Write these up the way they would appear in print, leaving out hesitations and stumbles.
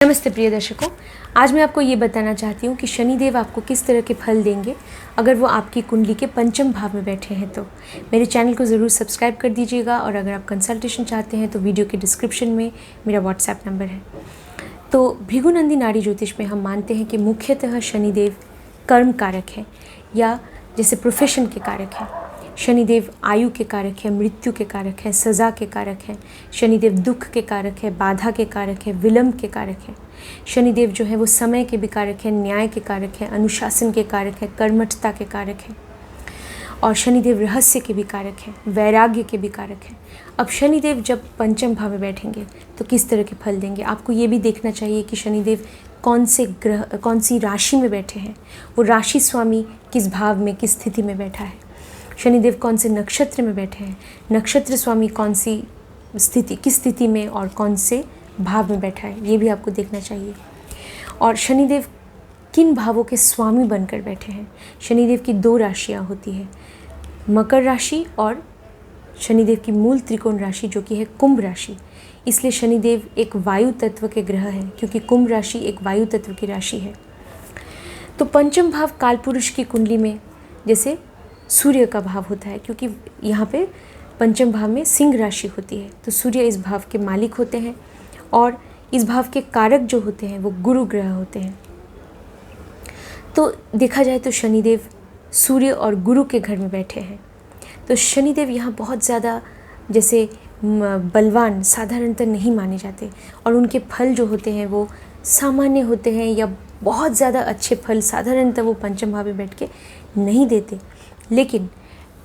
नमस्ते प्रिय दर्शकों, आज मैं आपको ये बताना चाहती हूँ कि शनिदेव आपको किस तरह के फल देंगे अगर वो आपकी कुंडली के पंचम भाव में बैठे हैं। तो मेरे चैनल को ज़रूर सब्सक्राइब कर दीजिएगा और अगर आप कंसल्टेशन चाहते हैं तो वीडियो के डिस्क्रिप्शन में मेरा व्हाट्सएप नंबर है। तो भृगुनंदी नाड़ी ज्योतिष में हम मानते हैं कि मुख्यतः शनिदेव कर्म कारक है या जैसे प्रोफेशन के कारक हैं। शनिदेव आयु के कारक है, मृत्यु के कारक है, सज़ा के कारक है। शनिदेव दुख के कारक है, बाधा के कारक है, विलंब के कारक है। शनिदेव जो है वो समय के भी कारक है, न्याय के कारक है, अनुशासन के कारक है, कर्मठता के कारक है। और शनिदेव रहस्य के भी कारक है, वैराग्य के भी कारक है। अब शनिदेव जब पंचम भाव में बैठेंगे तो किस तरह के फल देंगे, आपको ये भी देखना चाहिए कि शनिदेव कौन से ग्रह, कौन सी राशि में बैठे हैं, वो राशि स्वामी किस भाव में, किस स्थिति में बैठा है। शनिदेव कौन से नक्षत्र में बैठे हैं, नक्षत्र स्वामी कौन सी स्थिति, किस स्थिति में और कौन से भाव में बैठा है, ये भी आपको देखना चाहिए। और शनिदेव किन भावों के स्वामी बनकर बैठे हैं। शनिदेव की दो राशियाँ होती है, मकर राशि और शनिदेव की मूल त्रिकोण राशि जो कि है कुंभ राशि। इसलिए शनिदेव एक वायु तत्व के ग्रह हैं क्योंकि कुंभ राशि एक वायु तत्व की राशि है। तो पंचम भाव कालपुरुष की कुंडली में जैसे सूर्य का भाव होता है, क्योंकि यहाँ पे पंचम भाव में सिंह राशि होती है, तो सूर्य इस भाव के मालिक होते हैं और इस भाव के कारक जो होते हैं वो गुरु ग्रह होते हैं। तो देखा जाए तो शनिदेव सूर्य और गुरु के घर में बैठे हैं। तो शनिदेव यहाँ बहुत ज़्यादा जैसे बलवान साधारणतः नहीं माने जाते और उनके फल जो होते हैं वो सामान्य होते हैं या बहुत ज़्यादा अच्छे फल साधारणतः वो पंचम भाव में बैठ के नहीं देते, लेकिन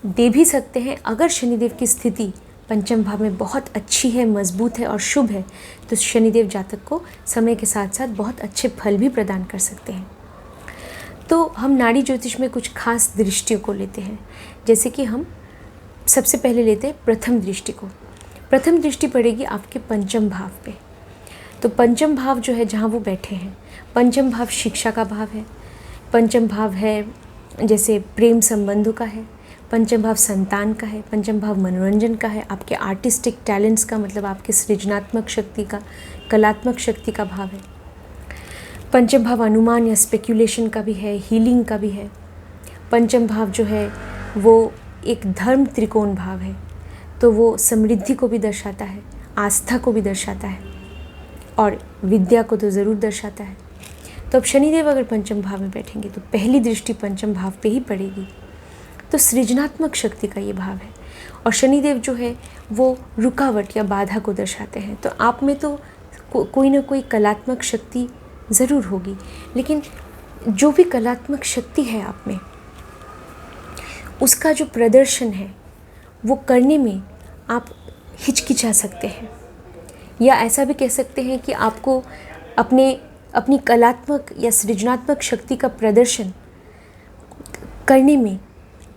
दे भी सकते हैं। अगर शनिदेव की स्थिति पंचम भाव में बहुत अच्छी है, मजबूत है और शुभ है तो शनिदेव जातक को समय के साथ साथ बहुत अच्छे फल भी प्रदान कर सकते हैं। तो हम नाड़ी ज्योतिष में कुछ खास दृष्टियों को लेते हैं, जैसे कि हम सबसे पहले लेते हैं प्रथम दृष्टि को। प्रथम दृष्टि पड़ेगी आपके पंचम भाव पे। तो पंचम भाव जो है जहाँ वो बैठे हैं, पंचम भाव शिक्षा का भाव है, पंचम भाव है जैसे प्रेम संबंधों का है, पंचम भाव संतान का है, पंचम भाव मनोरंजन का है, आपके आर्टिस्टिक टैलेंट्स का मतलब आपके सृजनात्मक शक्ति का, कलात्मक शक्ति का भाव है। पंचम भाव अनुमान या स्पेक्यूलेशन का भी है, हीलिंग का भी है। पंचम भाव जो है वो एक धर्म त्रिकोण भाव है, तो वो समृद्धि को भी दर्शाता है, आस्था को भी दर्शाता है और विद्या को तो ज़रूर दर्शाता है। तो अब शनिदेव अगर पंचम भाव में बैठेंगे तो पहली दृष्टि पंचम भाव पे ही पड़ेगी, तो सृजनात्मक शक्ति का ये भाव है। और शनिदेव जो है वो रुकावट या बाधा को दर्शाते हैं। तो आप में तो कोई ना कोई कलात्मक शक्ति ज़रूर होगी, लेकिन जो भी कलात्मक शक्ति है आप में, उसका जो प्रदर्शन है वो करने में आप हिचकिचा सकते हैं, या ऐसा भी कह सकते हैं कि आपको अपनी कलात्मक या सृजनात्मक शक्ति का प्रदर्शन करने में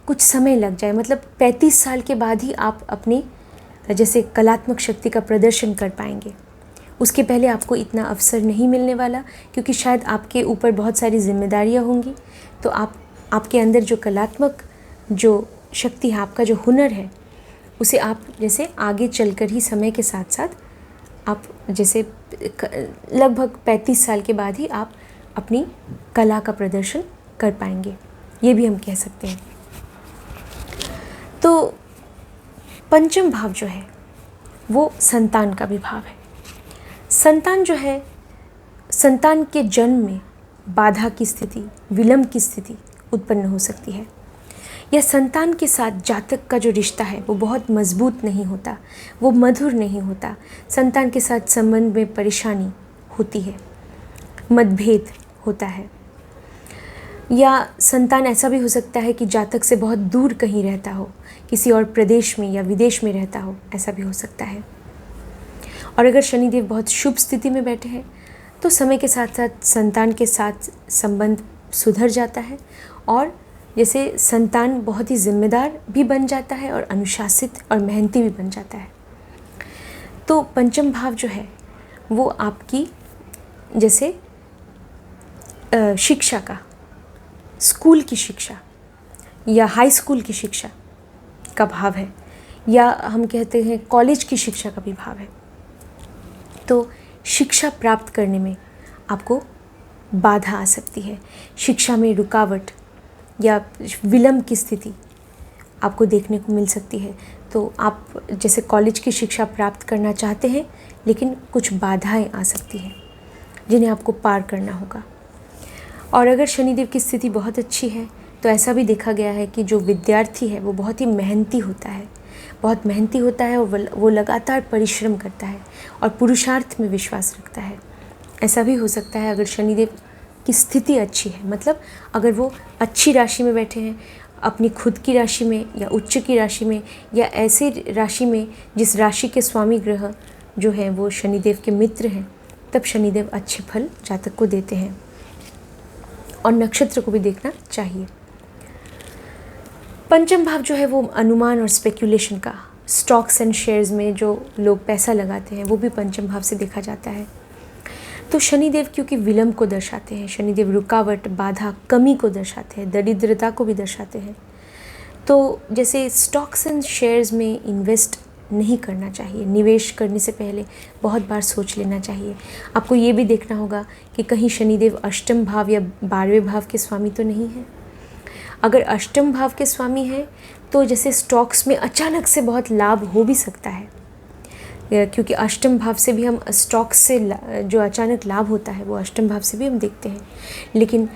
कुछ समय लग जाए। मतलब 35 साल के बाद ही आप अपनी जैसे कलात्मक शक्ति का प्रदर्शन कर पाएंगे। उसके पहले आपको इतना अवसर नहीं मिलने वाला, क्योंकि शायद आपके ऊपर बहुत सारी जिम्मेदारियां होंगी। तो आपके अंदर जो कलात्मक जो शक्ति है, आपका जो हुनर है, उसे आप जैसे आगे चलकर ही समय के साथ साथ आप जैसे लगभग 35 साल के बाद ही आप अपनी कला का प्रदर्शन कर पाएंगे, ये भी हम कह सकते हैं। तो पंचम भाव जो है वो संतान का भी भाव है। संतान जो है, संतान के जन्म में बाधा की स्थिति, विलंब की स्थिति उत्पन्न हो सकती है, या संतान के साथ जातक का जो रिश्ता है वो बहुत मजबूत नहीं होता, वो मधुर नहीं होता। संतान के साथ संबंध में परेशानी होती है, मतभेद होता है, या संतान ऐसा भी हो सकता है कि जातक से बहुत दूर कहीं रहता हो, किसी और प्रदेश में या विदेश में रहता हो, ऐसा भी हो सकता है। और अगर शनिदेव बहुत शुभ स्थिति में बैठे हैं तो समय के साथ साथ संतान के साथ संबंध सुधर जाता है और जैसे संतान बहुत ही जिम्मेदार भी बन जाता है और अनुशासित और मेहनती भी बन जाता है। तो पंचम भाव जो है वो आपकी जैसे शिक्षा का, स्कूल की शिक्षा या हाई स्कूल की शिक्षा का भाव है, या हम कहते हैं कॉलेज की शिक्षा का भी भाव है। तो शिक्षा प्राप्त करने में आपको बाधा आ सकती है, शिक्षा में रुकावट या विलंब की स्थिति आपको देखने को मिल सकती है। तो आप जैसे कॉलेज की शिक्षा प्राप्त करना चाहते हैं, लेकिन कुछ बाधाएं आ सकती हैं जिन्हें आपको पार करना होगा। और अगर शनिदेव की स्थिति बहुत अच्छी है तो ऐसा भी देखा गया है कि जो विद्यार्थी है वो बहुत ही मेहनती होता है, और वो लगातार परिश्रम करता है और पुरुषार्थ में विश्वास रखता है। ऐसा भी हो सकता है अगर शनिदेव की स्थिति अच्छी है, मतलब अगर वो अच्छी राशि में बैठे हैं, अपनी खुद की राशि में या उच्च की राशि में या ऐसे राशि में जिस राशि के स्वामी ग्रह जो हैं वो शनिदेव के मित्र हैं, तब शनिदेव अच्छे फल जातक को देते हैं। और नक्षत्र को भी देखना चाहिए। पंचम भाव जो है वो अनुमान और स्पेक्यूलेशन का, स्टॉक्स एंड शेयर्स में जो लोग पैसा लगाते हैं वो भी पंचम भाव से देखा जाता है। तो शनिदेव क्योंकि विलंब को दर्शाते हैं, शनिदेव रुकावट, बाधा, कमी को दर्शाते हैं, दरिद्रता को भी दर्शाते हैं। तो जैसे स्टॉक्स एंड शेयर्स में इन्वेस्ट नहीं करना चाहिए, निवेश करने से पहले बहुत बार सोच लेना चाहिए। आपको ये भी देखना होगा कि कहीं शनिदेव अष्टम भाव या 12वें भाव के स्वामी तो नहीं है। अगर अष्टम भाव के स्वामी हैं तो जैसे स्टॉक्स में अचानक से बहुत लाभ हो भी सकता है, क्योंकि अष्टम भाव से भी हम स्टॉक्स से जो अचानक लाभ होता है वो अष्टम भाव से भी हम देखते हैं, लेकिन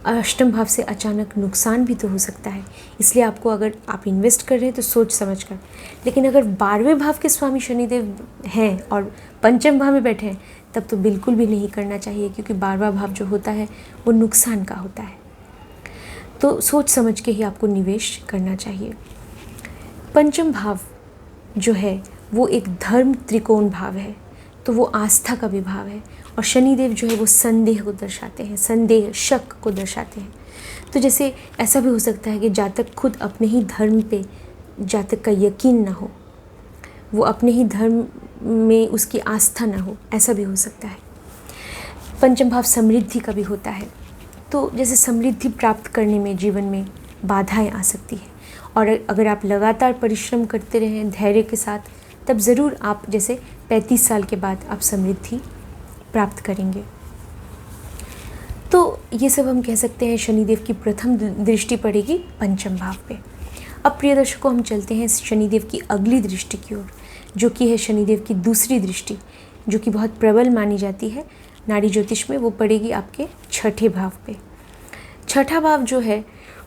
अष्टम भाव से अचानक नुकसान भी तो हो सकता है। इसलिए आपको, अगर आप इन्वेस्ट कर रहे हैं तो सोच समझ कर। लेकिन अगर 12वें भाव के स्वामी शनिदेव हैं और पंचम भाव में बैठे हैं तब तो बिल्कुल भी नहीं करना चाहिए, क्योंकि 12वां भाव जो होता है वो नुकसान का होता है। तो सोच समझ के ही आपको निवेश करना चाहिए। पंचम भाव जो है वो एक धर्म त्रिकोण भाव है, तो वो आस्था का भी भाव है। और शनिदेव जो है वो संदेह को दर्शाते हैं, संदेह, शक को दर्शाते हैं। तो जैसे ऐसा भी हो सकता है कि जातक खुद अपने ही धर्म पे जातक का यकीन ना हो, वो अपने ही धर्म में उसकी आस्था ना हो, ऐसा भी हो सकता है। पंचम भाव समृद्धि का भी होता है। तो जैसे समृद्धि प्राप्त करने में जीवन में बाधाएं आ सकती हैं, और अगर आप लगातार परिश्रम करते रहें धैर्य के साथ, तब ज़रूर आप जैसे 35 साल के बाद आप समृद्धि प्राप्त करेंगे। तो ये सब हम कह सकते हैं शनिदेव की प्रथम दृष्टि पड़ेगी पंचम भाव पे। अब प्रिय दर्शकों, हम चलते हैं शनिदेव की अगली दृष्टि की ओर, जो कि है शनिदेव की दूसरी दृष्टि, जो कि बहुत प्रबल मानी जाती है नाड़ी ज्योतिष में। वो पड़ेगी आपके छठे भाव पे। छठा भाव जो है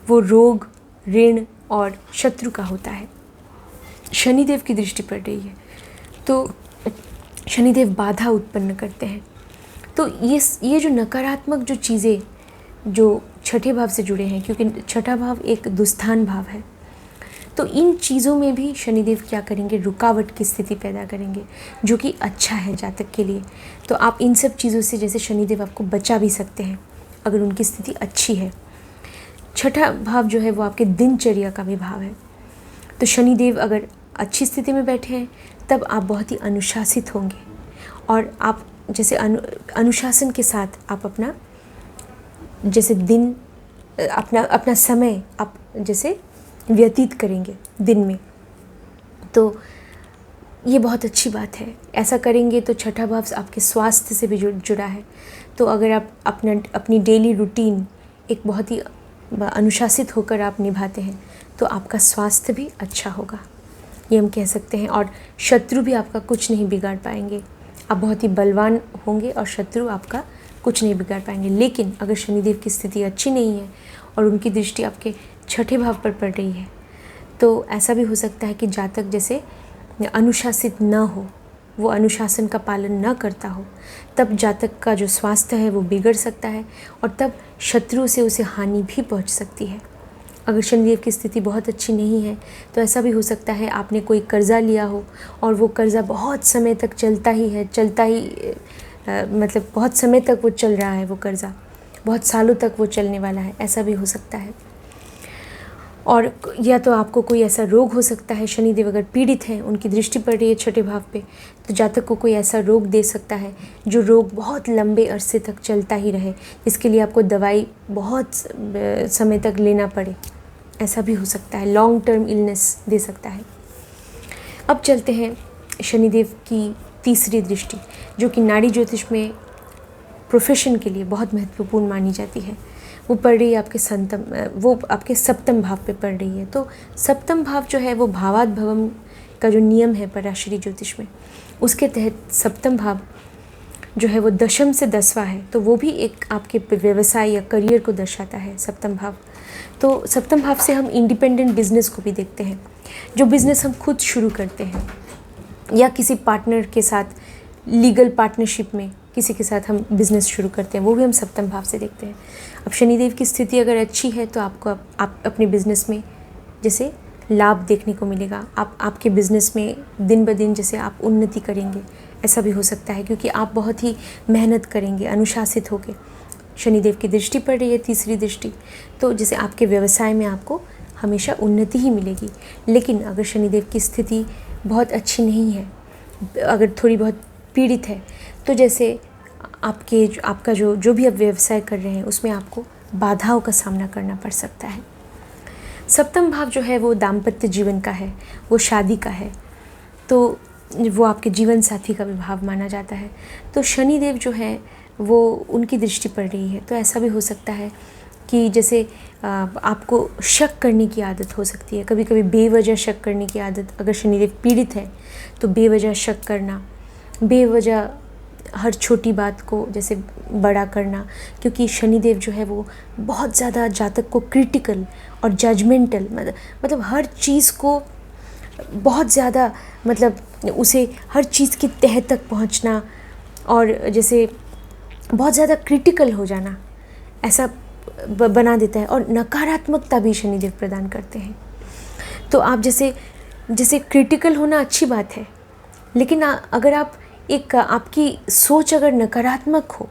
वो रोग, ऋण और शत्रु का होता है। शनिदेव की दृष्टि पड़ रही है तो शनिदेव बाधा उत्पन्न करते हैं। तो ये जो नकारात्मक जो चीज़ें जो छठे भाव से जुड़े हैं, क्योंकि छठा भाव एक दुस्थान भाव है, तो इन चीज़ों में भी शनिदेव क्या करेंगे, रुकावट की स्थिति पैदा करेंगे, जो कि अच्छा है जातक के लिए। तो आप इन सब चीज़ों से जैसे शनिदेव आपको बचा भी सकते हैं अगर उनकी स्थिति अच्छी है। छठा भाव जो है वो आपके दिनचर्या का भी भाव है। तो शनिदेव अगर अच्छी स्थिति में बैठे हैं तब आप बहुत ही अनुशासित होंगे, और आप जैसे अनुशासन के साथ आप अपना जैसे दिन अपना समय आप जैसे व्यतीत करेंगे दिन में। तो ये बहुत अच्छी बात है। ऐसा करेंगे तो छठा भाव आपके स्वास्थ्य से भी जुड़ा है। तो अगर आप अपनी डेली रूटीन एक बहुत ही अनुशासित होकर आप निभाते हैं तो आपका स्वास्थ्य भी अच्छा होगा, ये हम कह सकते हैं। और शत्रु भी आपका कुछ नहीं बिगाड़ पाएंगे। आप बहुत ही बलवान होंगे और शत्रु आपका कुछ नहीं बिगाड़ पाएंगे। लेकिन अगर शनिदेव की स्थिति अच्छी नहीं है और उनकी दृष्टि आपके छठे भाव पर पड़ रही है, तो ऐसा भी हो सकता है कि जातक जैसे अनुशासित न हो, वो अनुशासन का पालन न करता हो, तब जातक का जो स्वास्थ्य है वो बिगड़ सकता है और तब शत्रु से उसे हानि भी पहुंच सकती है। अगर शनिदेव की स्थिति बहुत अच्छी नहीं है तो ऐसा भी हो सकता है आपने कोई कर्ज़ा लिया हो और वो कर्ज़ा बहुत समय तक चलता ही मतलब बहुत समय तक वो चल रहा है, वो कर्ज़ा बहुत सालों तक वो चलने वाला है, ऐसा भी हो सकता है। और या तो आपको कोई ऐसा रोग हो सकता है, शनिदेव अगर पीड़ित हैं, उनकी दृष्टि पड़ रही है छठे भाव पे, तो जातक को कोई ऐसा रोग दे सकता है जो रोग बहुत लंबे अरसे तक चलता ही रहे, जिसके लिए आपको दवाई बहुत समय तक लेना पड़े, ऐसा भी हो सकता है। लॉन्ग टर्म इलनेस दे सकता है। अब चलते हैं शनिदेव की तीसरी दृष्टि, जो कि नाड़ी ज्योतिष में प्रोफेशन के लिए बहुत महत्वपूर्ण मानी जाती है, वो पड़ रही है आपके सप्तम भाव पे पड़ रही है। तो सप्तम भाव जो है वो भावात भवम का जो नियम है पराशरी ज्योतिष में, उसके तहत सप्तम भाव जो है वो दशम से 10वां है, तो वो भी एक आपके व्यवसाय या करियर को दर्शाता है सप्तम भाव। तो सप्तम भाव से हम इंडिपेंडेंट बिजनेस को भी देखते हैं, जो बिज़नेस हम खुद शुरू करते हैं या किसी पार्टनर के साथ लीगल पार्टनरशिप में किसी के साथ हम बिज़नेस शुरू करते हैं, वो भी हम सप्तम भाव से देखते हैं। अब शनिदेव की स्थिति अगर अच्छी है तो आप अपने बिज़नेस में जैसे लाभ देखने को मिलेगा, आपके बिज़नेस में दिन ब दिन जैसे आप उन्नति करेंगे, ऐसा भी हो सकता है, क्योंकि आप बहुत ही मेहनत करेंगे, अनुशासित होकर। शनिदेव की दृष्टि पड़ रही है, तीसरी दृष्टि, तो जैसे आपके व्यवसाय में आपको हमेशा उन्नति ही मिलेगी। लेकिन अगर शनिदेव की स्थिति बहुत अच्छी नहीं है, अगर थोड़ी बहुत पीड़ित है, तो जैसे आपका जो भी आप व्यवसाय कर रहे हैं उसमें आपको बाधाओं का सामना करना पड़ सकता है। सप्तम भाव जो है वो दाम्पत्य जीवन का है, वो शादी का है, तो वो आपके जीवन साथी का भी भाव माना जाता है। तो शनिदेव जो है वो उनकी दृष्टि पड़ रही है, तो ऐसा भी हो सकता है कि जैसे आपको शक करने की आदत हो सकती है, कभी कभी बेवजह शक करने की आदत। अगर शनिदेव पीड़ित है तो बेवजह शक करना, बेवजह हर छोटी बात को जैसे बड़ा करना, क्योंकि शनिदेव जो है वो बहुत ज़्यादा जातक को क्रिटिकल और जजमेंटल, मतलब हर चीज़ को बहुत ज़्यादा, मतलब उसे हर चीज़ की तह तक पहुंचना और जैसे बहुत ज़्यादा क्रिटिकल हो जाना, ऐसा बना देता है। और नकारात्मकता भी शनिदेव प्रदान करते हैं। तो आप जैसे क्रिटिकल होना अच्छी बात है, लेकिन अगर आपकी सोच अगर नकारात्मक हो,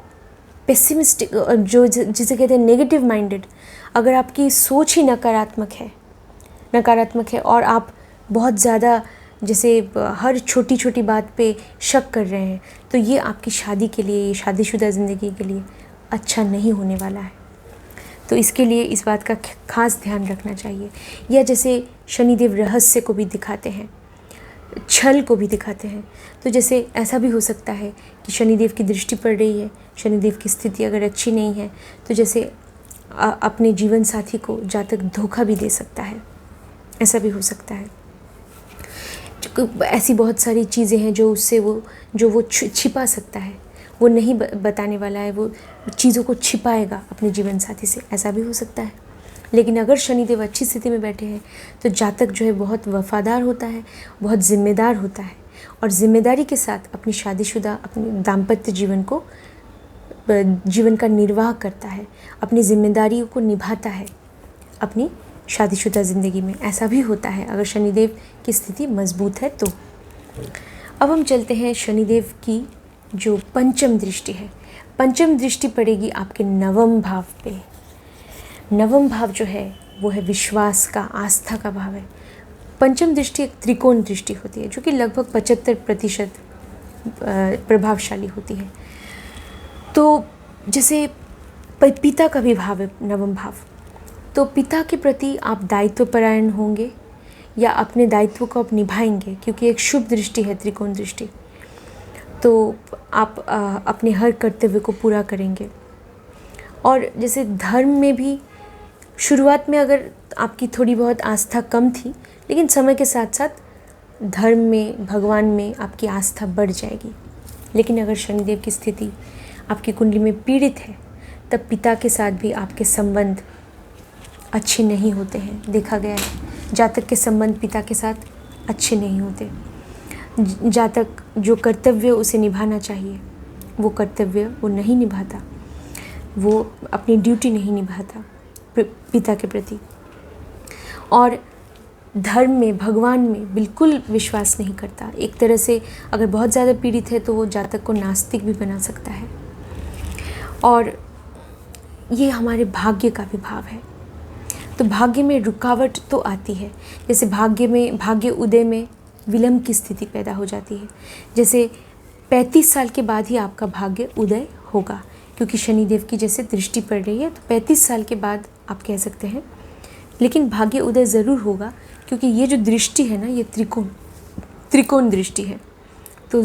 पेसिमिस्टिक, जिसे कहते हैं नेगेटिव माइंडेड, अगर आपकी सोच ही नकारात्मक है और आप बहुत ज़्यादा जैसे हर छोटी छोटी बात पे शक कर रहे हैं, तो ये आपकी शादी के लिए, ये शादीशुदा ज़िंदगी के लिए अच्छा नहीं होने वाला है। तो इसके लिए इस बात का खास ध्यान रखना चाहिए। या जैसे शनिदेव रहस्य को भी दिखाते हैं, छल को भी दिखाते हैं, तो जैसे ऐसा भी हो सकता है कि शनिदेव की दृष्टि पड़ रही है, शनिदेव की स्थिति अगर अच्छी नहीं है, तो जैसे अपने जीवन साथी को जातक धोखा भी दे सकता है, ऐसा भी हो सकता है। ऐसी बहुत सारी चीज़ें हैं जो वो छिपा सकता है, वो नहीं बताने वाला है, वो चीज़ों को छिपाएगा अपने जीवन साथी से, ऐसा भी हो सकता है। लेकिन अगर शनिदेव अच्छी स्थिति में बैठे हैं तो जातक जो है बहुत वफादार होता है, बहुत जिम्मेदार होता है, और जिम्मेदारी के साथ अपनी दाम्पत्य जीवन का निर्वाह करता है, अपनी जिम्मेदारियों को निभाता है अपनी शादीशुदा ज़िंदगी में। ऐसा भी होता है अगर शनिदेव की स्थिति मजबूत है तो। अब हम चलते हैं शनिदेव की जो पंचम दृष्टि है। पंचम दृष्टि पड़ेगी आपके नवम भाव पे। नवम भाव जो है वो है विश्वास का, आस्था का भाव है। पंचम दृष्टि एक त्रिकोण दृष्टि होती है जो कि लगभग 75% प्रभावशाली होती है। तो जैसे पिता का भी भाव है नवम भाव, तो पिता के प्रति आप दायित्वपरायण होंगे या अपने दायित्व को आप निभाएंगे, क्योंकि एक शुभ दृष्टि है त्रिकोण दृष्टि, तो आप अपने हर कर्तव्य को पूरा करेंगे। और जैसे धर्म में भी शुरुआत में अगर आपकी थोड़ी बहुत आस्था कम थी, लेकिन समय के साथ साथ धर्म में, भगवान में आपकी आस्था बढ़ जाएगी। लेकिन अगर शनिदेव की स्थिति आपकी कुंडली में पीड़ित है, तब पिता के साथ भी आपके संबंध अच्छे नहीं होते हैं। देखा गया है जातक के संबंध पिता के साथ अच्छे नहीं होते। जातक जो कर्तव्य उसे निभाना चाहिए वो कर्तव्य वो नहीं निभाता, वो अपनी ड्यूटी नहीं निभाता पिता के प्रति, और धर्म में, भगवान में बिल्कुल विश्वास नहीं करता। एक तरह से अगर बहुत ज़्यादा पीड़ित है तो वो जातक को नास्तिक भी बना सकता है। और ये हमारे भाग्य का भी भाव है। तो भाग्य में रुकावट तो आती है, जैसे भाग्य उदय में विलंब की स्थिति पैदा हो जाती है। जैसे 35 साल के बाद ही आपका भाग्य उदय होगा, क्योंकि शनिदेव की जैसे दृष्टि पड़ रही है, तो 35 साल के बाद आप कह सकते हैं, लेकिन भाग्य उदय ज़रूर होगा, क्योंकि ये जो दृष्टि है ना, ये त्रिकोण दृष्टि है, तो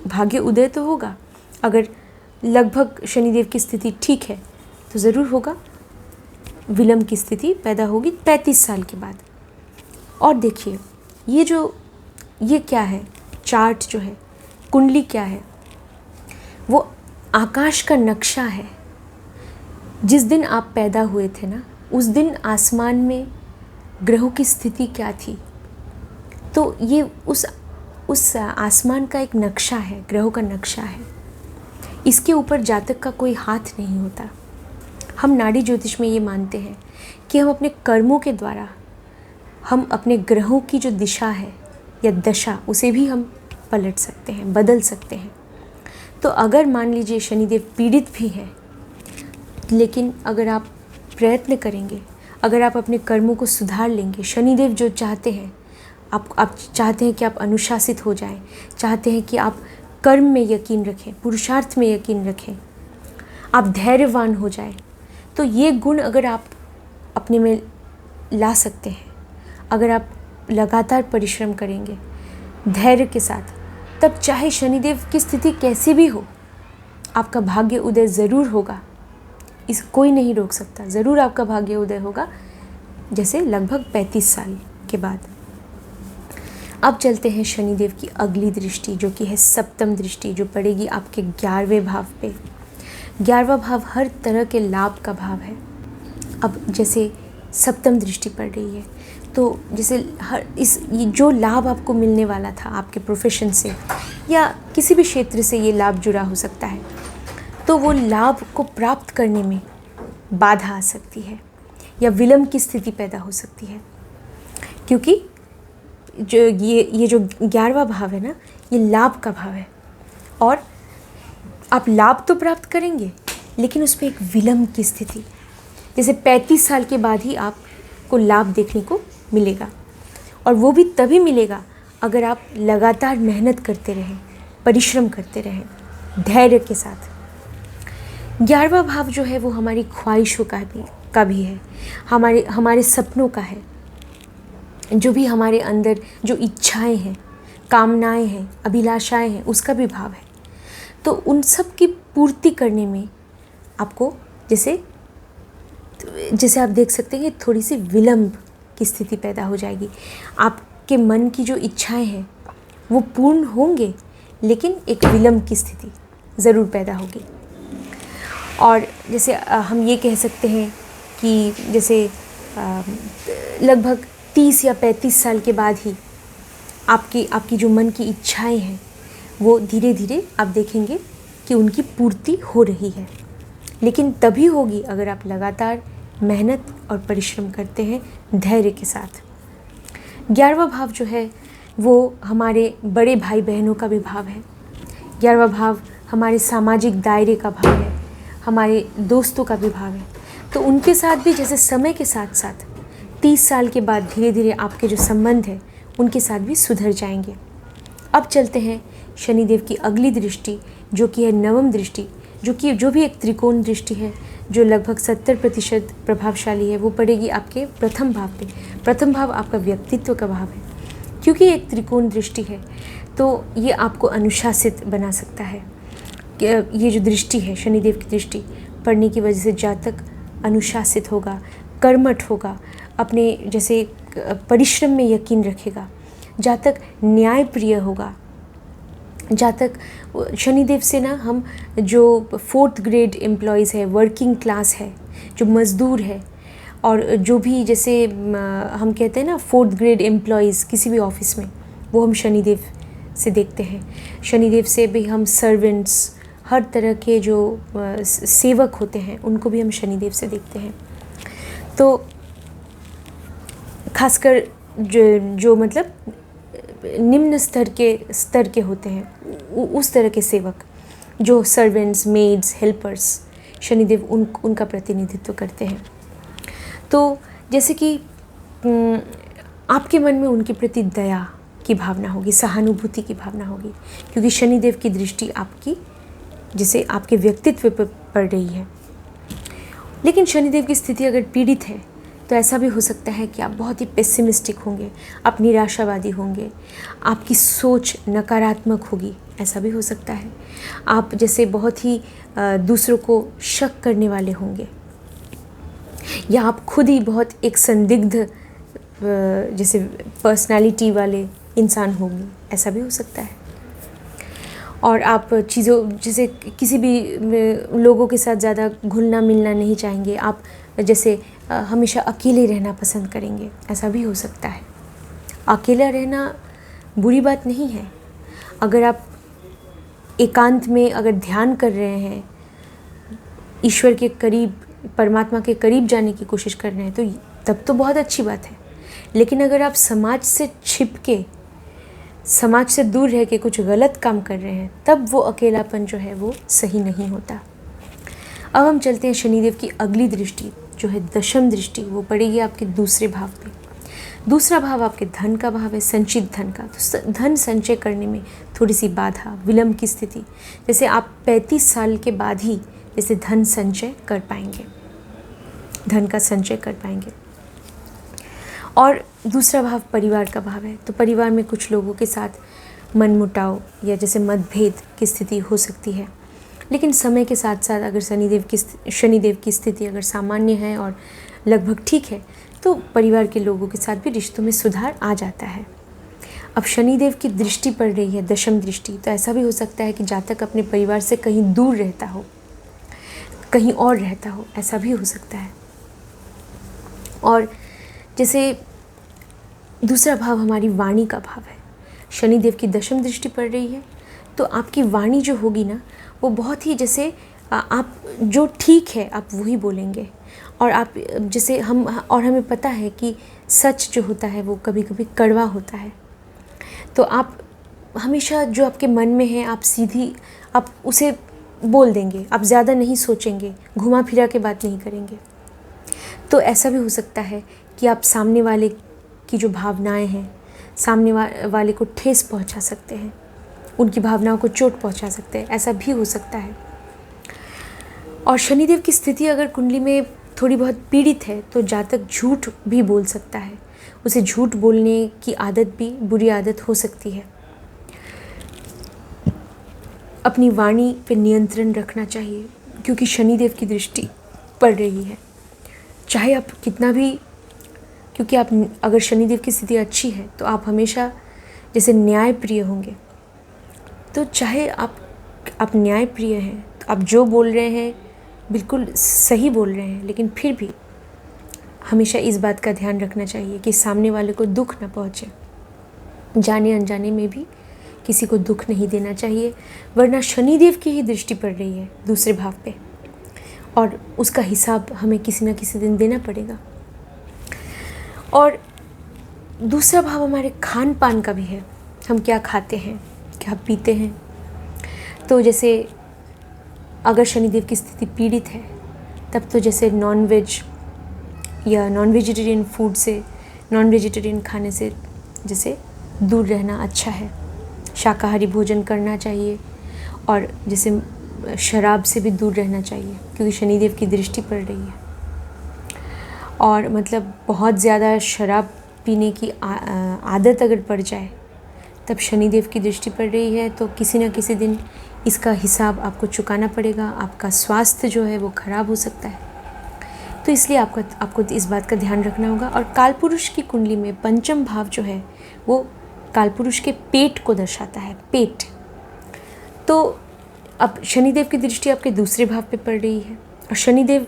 भाग्य उदय तो होगा। अगर लगभग शनिदेव की स्थिति ठीक है तो ज़रूर होगा, विलंब की स्थिति पैदा होगी 35 साल के बाद। और देखिए ये क्या है, चार्ट जो है, कुंडली क्या है, वो आकाश का नक्शा है। जिस दिन आप पैदा हुए थे ना, उस दिन आसमान में ग्रहों की स्थिति क्या थी, तो ये उस आसमान का एक नक्शा है, ग्रहों का नक्शा है। इसके ऊपर जातक का कोई हाथ नहीं होता। हम नाड़ी ज्योतिष में ये मानते हैं कि हम अपने कर्मों के द्वारा हम अपने ग्रहों की जो दिशा है या दशा, उसे भी हम पलट सकते हैं, बदल सकते हैं। तो अगर मान लीजिए शनिदेव पीड़ित भी हैं, लेकिन अगर आप प्रयत्न करेंगे, अगर आप अपने कर्मों को सुधार लेंगे, शनिदेव जो चाहते हैं, आप चाहते हैं कि आप अनुशासित हो जाएं, चाहते हैं कि आप कर्म में यकीन रखें, पुरुषार्थ में यकीन रखें, आप धैर्यवान हो जाएं, तो ये गुण अगर आप अपने में ला सकते हैं, अगर आप लगातार परिश्रम करेंगे धैर्य के साथ, तब चाहे शनिदेव की स्थिति कैसी भी हो, आपका भाग्य उदय ज़रूर होगा। इस कोई नहीं रोक सकता, ज़रूर आपका भाग्य उदय होगा, जैसे लगभग 35 साल के बाद। अब चलते हैं शनिदेव की अगली दृष्टि, जो कि है सप्तम दृष्टि, जो पड़ेगी आपके 11वें भाव पे। 11वां भाव हर तरह के लाभ का भाव है। अब जैसे सप्तम दृष्टि पड़ रही है, तो जैसे ये जो लाभ आपको मिलने वाला था आपके प्रोफेशन से या किसी भी क्षेत्र से, ये लाभ जुड़ा हो सकता है, तो वो लाभ को प्राप्त करने में बाधा आ सकती है या विलंब की स्थिति पैदा हो सकती है। क्योंकि ये जो 11वां भाव है ना, ये लाभ का भाव है, और आप लाभ तो प्राप्त करेंगे, लेकिन उसमें एक विलंब की स्थिति, जैसे 35 साल के बाद ही आपको लाभ देखने को मिलेगा, और वो भी तभी मिलेगा अगर आप लगातार मेहनत करते रहें, परिश्रम करते रहें धैर्य के साथ। 11वां भाव जो है वो हमारी ख्वाहिशों का भी है, हमारे सपनों का है, जो भी हमारे अंदर जो इच्छाएं हैं, कामनाएं हैं, अभिलाषाएं हैं, उसका भी भाव है। तो उन सब की पूर्ति करने में आपको जैसे आप देख सकते हैं थोड़ी सी विलंब की स्थिति पैदा हो जाएगी। आपके मन की जो इच्छाएं हैं वो पूर्ण होंगे, लेकिन एक विलंब की स्थिति ज़रूर पैदा होगी। और जैसे हम ये कह सकते हैं कि जैसे लगभग 30 या 35 साल के बाद ही आपकी जो मन की इच्छाएं हैं वो धीरे धीरे आप देखेंगे कि उनकी पूर्ति हो रही है, लेकिन तभी होगी अगर आप लगातार मेहनत और परिश्रम करते हैं धैर्य के साथ। 11वां भाव जो है वो हमारे बड़े भाई बहनों का भी भाव है। 11वां भाव हमारे सामाजिक दायरे का भाव है, हमारे दोस्तों का भी भाव है। तो उनके साथ भी जैसे समय के साथ साथ 30 साल के बाद धीरे धीरे आपके जो संबंध है उनके साथ भी सुधर जाएंगे। अब चलते हैं शनिदेव की अगली दृष्टि, जो कि है नवम दृष्टि, जो भी एक त्रिकोण दृष्टि है, जो लगभग 70% प्रभावशाली है। वो पड़ेगी आपके प्रथम भाव पे। प्रथम भाव आपका व्यक्तित्व का भाव है। क्योंकि एक त्रिकोण दृष्टि है तो ये आपको अनुशासित बना सकता है। ये जो दृष्टि है शनिदेव की दृष्टि पड़ने की वजह से जातक अनुशासित होगा, कर्मठ होगा, अपने जैसे परिश्रम में यकीन रखेगा, जातक न्यायप्रिय होगा। जातक शनिदेव से ना हम जो 4th ग्रेड एम्प्लॉयज़ है, वर्किंग क्लास है, जो मज़दूर है, और जो भी जैसे हम कहते हैं ना 4th ग्रेड एम्प्लॉयज़ किसी भी ऑफिस में, वो हम शनिदेव से देखते हैं। शनिदेव से भी हम सर्वेंट्स, हर तरह के जो सेवक होते हैं उनको भी हम शनिदेव से देखते हैं। तो खासकर जो मतलब निम्न स्तर के होते हैं, उस तरह के सेवक जो सर्वेंट्स, मेड्स, हेल्पर्स, शनिदेव उनका प्रतिनिधित्व करते हैं। तो जैसे कि आपके मन में उनके प्रति दया की भावना होगी, सहानुभूति की भावना होगी, क्योंकि शनिदेव की दृष्टि आपकी जैसे आपके व्यक्तित्व पर पड़ रही है। लेकिन शनिदेव की स्थिति अगर पीड़ित है तो ऐसा भी हो सकता है कि आप बहुत ही पेसिमिस्टिक होंगे, आप निराशावादी होंगे, आपकी सोच नकारात्मक होगी, ऐसा भी हो सकता है। आप जैसे बहुत ही दूसरों को शक करने वाले होंगे, या आप खुद ही बहुत एक संदिग्ध जैसे पर्सनालिटी वाले इंसान होंगे, ऐसा भी हो सकता है। और आप चीज़ों जैसे किसी भी लोगों के साथ ज़्यादा घुलना मिलना नहीं चाहेंगे, आप जैसे हमेशा अकेले रहना पसंद करेंगे, ऐसा भी हो सकता है। अकेला रहना बुरी बात नहीं है। अगर आप एकांत में अगर ध्यान कर रहे हैं, ईश्वर के करीब, परमात्मा के करीब जाने की कोशिश कर रहे हैं, तो तब तो बहुत अच्छी बात है। लेकिन अगर आप समाज से छिप के, समाज से दूर रह के कुछ गलत काम कर रहे हैं, तब वो अकेलापन जो है वो सही नहीं होता। अब हम चलते हैं शनिदेव की अगली दृष्टि जो है दशम दृष्टि, वो पड़ेगी आपके दूसरे भाव पे। दूसरा भाव आपके धन का भाव है, संचित धन का। तो धन संचय करने में थोड़ी सी बाधा, विलंब की स्थिति, जैसे आप 35 साल के बाद ही जैसे धन संचय कर पाएंगे, धन का संचय कर पाएंगे। और दूसरा भाव परिवार का भाव है, तो परिवार में कुछ लोगों के साथ मनमुटाव या जैसे मतभेद की स्थिति हो सकती है। लेकिन समय के साथ साथ अगर शनिदेव की स्थिति अगर सामान्य है और लगभग ठीक है, तो परिवार के लोगों के साथ भी रिश्तों में सुधार आ जाता है। अब शनिदेव की दृष्टि पड़ रही है, दशम दृष्टि, तो ऐसा भी हो सकता है कि जातक अपने परिवार से कहीं दूर रहता हो, कहीं और रहता हो, ऐसा भी हो सकता है। और जैसे दूसरा भाव हमारी वाणी का भाव है, शनिदेव की दशम दृष्टि पड़ रही है, तो आपकी वाणी जो होगी ना, वो बहुत ही जैसे आप जो ठीक है आप वही बोलेंगे। और आप जैसे हमें पता है कि सच जो होता है वो कभी कभी कड़वा होता है, तो आप हमेशा जो आपके मन में है आप उसे बोल देंगे, आप ज़्यादा नहीं सोचेंगे, घुमा फिरा के बात नहीं करेंगे। तो ऐसा भी हो सकता है कि आप सामने वाले की जो भावनाएं हैं, सामने वाले को ठेस पहुंचा सकते हैं, उनकी भावनाओं को चोट पहुंचा सकते हैं, ऐसा भी हो सकता है। और शनिदेव की स्थिति अगर कुंडली में थोड़ी बहुत पीड़ित है, तो जातक झूठ भी बोल सकता है, उसे झूठ बोलने की आदत भी बुरी आदत हो सकती है। अपनी वाणी पे नियंत्रण रखना चाहिए, क्योंकि शनिदेव की दृष्टि पड़ रही है। चाहे आप कितना भी, क्योंकि आप अगर शनिदेव की स्थिति अच्छी है तो आप हमेशा जैसे न्यायप्रिय होंगे। तो चाहे आप न्यायप्रिय हैं, तो आप जो बोल रहे हैं बिल्कुल सही बोल रहे हैं, लेकिन फिर भी हमेशा इस बात का ध्यान रखना चाहिए कि सामने वाले को दुख ना पहुँचे। जाने अनजाने में भी किसी को दुख नहीं देना चाहिए, वरना शनिदेव की ही दृष्टि पड़ रही है दूसरे भाव पे, और उसका हिसाब हमें किसी न किसी दिन देना पड़ेगा। और दूसरा भाव हमारे खान पान का भी है, हम क्या खाते हैं, क्या पीते हैं। तो जैसे अगर शनिदेव की स्थिति पीड़ित है, तब तो जैसे नॉनवेज या नॉन वेजिटेरियन फूड से, नॉन वेजिटेरियन खाने से जैसे दूर रहना अच्छा है, शाकाहारी भोजन करना चाहिए, और जैसे शराब से भी दूर रहना चाहिए, क्योंकि शनिदेव की दृष्टि पड़ रही है। और मतलब बहुत ज़्यादा शराब पीने की आदत अगर पड़ जाए, तब शनिदेव की दृष्टि पड़ रही है, तो किसी न किसी दिन इसका हिसाब आपको चुकाना पड़ेगा। आपका स्वास्थ्य जो है वो खराब हो सकता है, तो इसलिए आपको इस बात का ध्यान रखना होगा। और कालपुरुष की कुंडली में पंचम भाव जो है वो कालपुरुष के पेट को दर्शाता है, पेट। तो अब शनिदेव की दृष्टि आपके दूसरे भाव पे पड़ रही है, और शनिदेव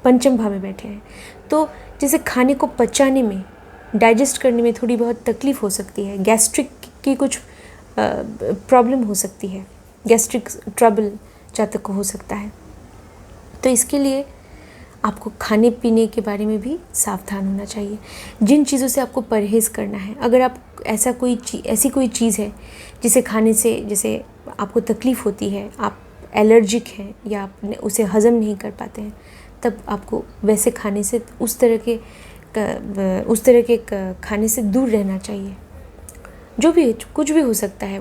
पंचम भाव में बैठे हैं, तो जैसे खाने को पचाने में, डाइजेस्ट करने में थोड़ी बहुत तकलीफ़ हो सकती है, गैस्ट्रिक की कुछ प्रॉब्लम हो सकती है, गैस्ट्रिक ट्रबल जातक को हो सकता है। तो इसके लिए आपको खाने पीने के बारे में भी सावधान होना चाहिए, जिन चीज़ों से आपको परहेज़ करना है। अगर आप ऐसी कोई चीज़ है जिसे खाने से जैसे आपको तकलीफ़ होती है, आप एलर्जिक हैं या आप उसे हज़म नहीं कर पाते हैं, तब आपको वैसे खाने से, उस तरह के खाने से दूर रहना चाहिए। जो भी कुछ भी हो सकता है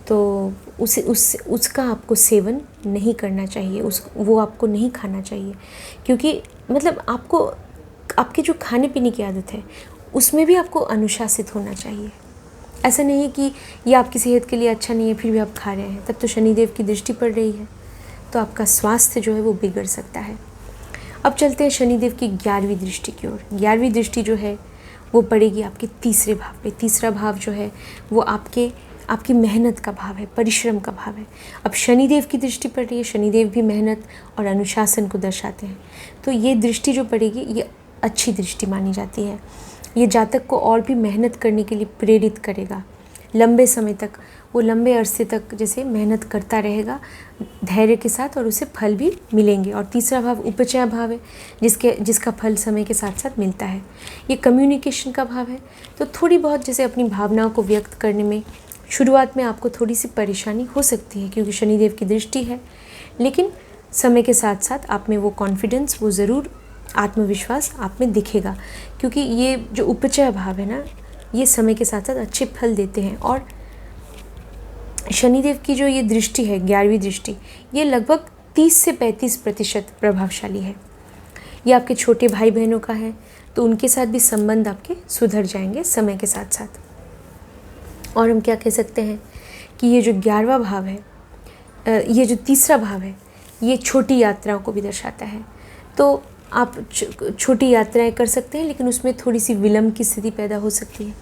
तो उसका आपको सेवन नहीं करना चाहिए, वो आपको नहीं खाना चाहिए, क्योंकि मतलब आपके जो खाने पीने की आदत है उसमें भी आपको अनुशासित होना चाहिए। ऐसा नहीं है कि ये आपकी सेहत के लिए अच्छा नहीं है फिर भी आप खा रहे हैं, तब तो शनिदेव की दृष्टि पड़ रही है, तो आपका स्वास्थ्य जो है वो बिगड़ सकता है। अब चलते हैं शनिदेव की 11वीं दृष्टि की ओर। 11वीं दृष्टि जो है वो पड़ेगी आपके तीसरे भाव पे। तीसरा भाव जो है वो आपकी मेहनत का भाव है, परिश्रम का भाव है। अब शनिदेव की दृष्टि पड़ रही है, शनिदेव भी मेहनत और अनुशासन को दर्शाते हैं, तो ये दृष्टि जो पड़ेगी ये अच्छी दृष्टि मानी जाती है। ये जातक को और भी मेहनत करने के लिए प्रेरित करेगा। लंबे समय तक, वो लंबे अरसे तक जैसे मेहनत करता रहेगा धैर्य के साथ, और उसे फल भी मिलेंगे। और तीसरा भाव उपचय भाव है, जिसका फल समय के साथ साथ मिलता है। ये कम्युनिकेशन का भाव है, तो थोड़ी बहुत जैसे अपनी भावनाओं को व्यक्त करने में शुरुआत में आपको थोड़ी सी परेशानी हो सकती है, क्योंकि शनिदेव की दृष्टि है, लेकिन समय के साथ साथ आप में वो कॉन्फिडेंस, वो ज़रूर आत्मविश्वास आप में दिखेगा, क्योंकि ये जो उपचय भाव है ना, ये समय के साथ साथ अच्छे फल देते हैं। और शनिदेव की जो ये दृष्टि है, 11वीं दृष्टि, ये लगभग 30 से 35% प्रभावशाली है। ये आपके छोटे भाई बहनों का है, तो उनके साथ भी संबंध आपके सुधर जाएंगे समय के साथ साथ। और हम क्या कह सकते हैं कि ये जो 11वां भाव है, ये जो तीसरा भाव है, ये छोटी यात्राओं को भी दर्शाता है। तो आप छोटी यात्राएं कर सकते हैं, लेकिन उसमें थोड़ी सी विलंब की स्थिति पैदा हो सकती है,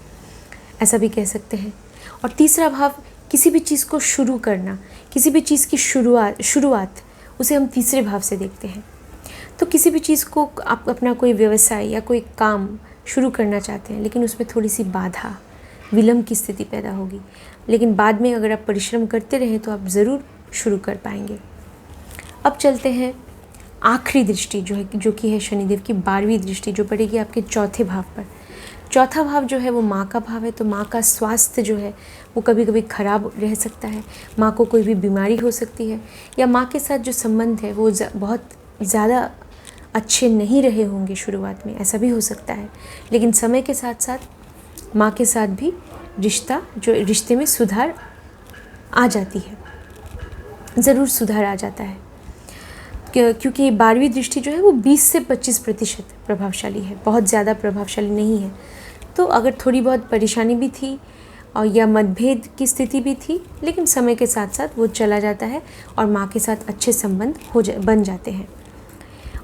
ऐसा भी कह सकते हैं। और तीसरा भाव किसी भी चीज़ को शुरू करना, किसी भी चीज़ की शुरुआत उसे हम तीसरे भाव से देखते हैं। तो किसी भी चीज़ को आप अपना कोई व्यवसाय या कोई काम शुरू करना चाहते हैं, लेकिन उसमें थोड़ी सी बाधा, विलंब की स्थिति पैदा होगी, लेकिन बाद में अगर आप परिश्रम करते रहें तो आप ज़रूर शुरू कर पाएंगे। अब चलते हैं आखिरी दृष्टि जो कि है शनिदेव की 12वीं दृष्टि, जो पड़ेगी आपके चौथे भाव पर। चौथा भाव जो है वो माँ का भाव है, तो माँ का स्वास्थ्य जो है वो कभी कभी खराब रह सकता है। माँ को कोई भी बीमारी हो सकती है, या माँ के साथ जो संबंध है वो बहुत ज़्यादा अच्छे नहीं रहे होंगे शुरुआत में, ऐसा भी हो सकता है। लेकिन समय के साथ साथ माँ के साथ भी रिश्ते में सुधार आ जाती है, ज़रूर सुधार आ जाता है, क्योंकि 12वीं दृष्टि जो है वो 20 से 25% प्रभावशाली है, बहुत ज़्यादा प्रभावशाली नहीं है। तो अगर थोड़ी बहुत परेशानी भी थी और या मतभेद की स्थिति भी थी, लेकिन समय के साथ साथ वो चला जाता है और माँ के साथ अच्छे संबंध बन जाते हैं।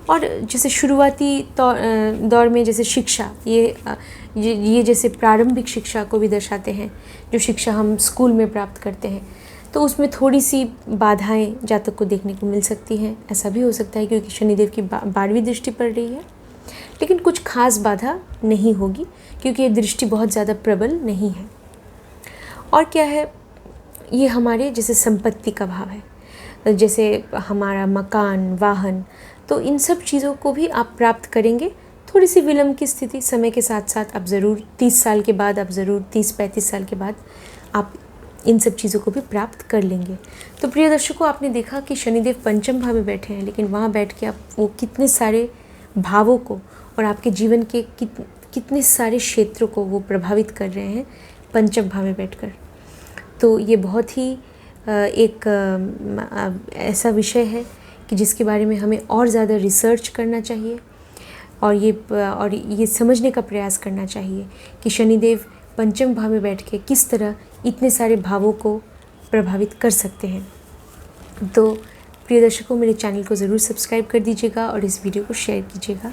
और जैसे शुरुआती दौर में जैसे शिक्षा, ये जैसे प्रारंभिक शिक्षा को भी दर्शाते हैं, जो शिक्षा हम स्कूल में प्राप्त करते हैं, तो उसमें थोड़ी सी बाधाएं जातक को देखने को मिल सकती हैं। ऐसा भी हो सकता है क्योंकि शनिदेव की 12वीं दृष्टि पड़ रही है, लेकिन कुछ खास बाधा नहीं होगी, क्योंकि ये दृष्टि बहुत ज़्यादा प्रबल नहीं है। और क्या है, ये हमारे जैसे संपत्ति का भाव है, जैसे हमारा मकान, वाहन, तो इन सब चीज़ों को भी आप प्राप्त करेंगे। थोड़ी सी विलंब की स्थिति समय के साथ साथ आप ज़रूर 30 साल के बाद, आप ज़रूर 30-35 साल के बाद आप इन सब चीज़ों को भी प्राप्त कर लेंगे। तो प्रिय दर्शकों, आपने देखा कि शनिदेव पंचम भाव में बैठे हैं, लेकिन वहाँ बैठ के आप वो कितने सारे भावों को और आपके जीवन के कितने सारे क्षेत्रों को वो प्रभावित कर रहे हैं पंचम भाव में बैठकर। तो ये बहुत ही एक ऐसा विषय है कि जिसके बारे में हमें और ज़्यादा रिसर्च करना चाहिए, और ये समझने का प्रयास करना चाहिए कि शनिदेव पंचम भाव में बैठ के किस तरह इतने सारे भावों को प्रभावित कर सकते हैं। तो प्रिय दर्शकों, मेरे चैनल को ज़रूर सब्सक्राइब कर दीजिएगा और इस वीडियो को शेयर कीजिएगा।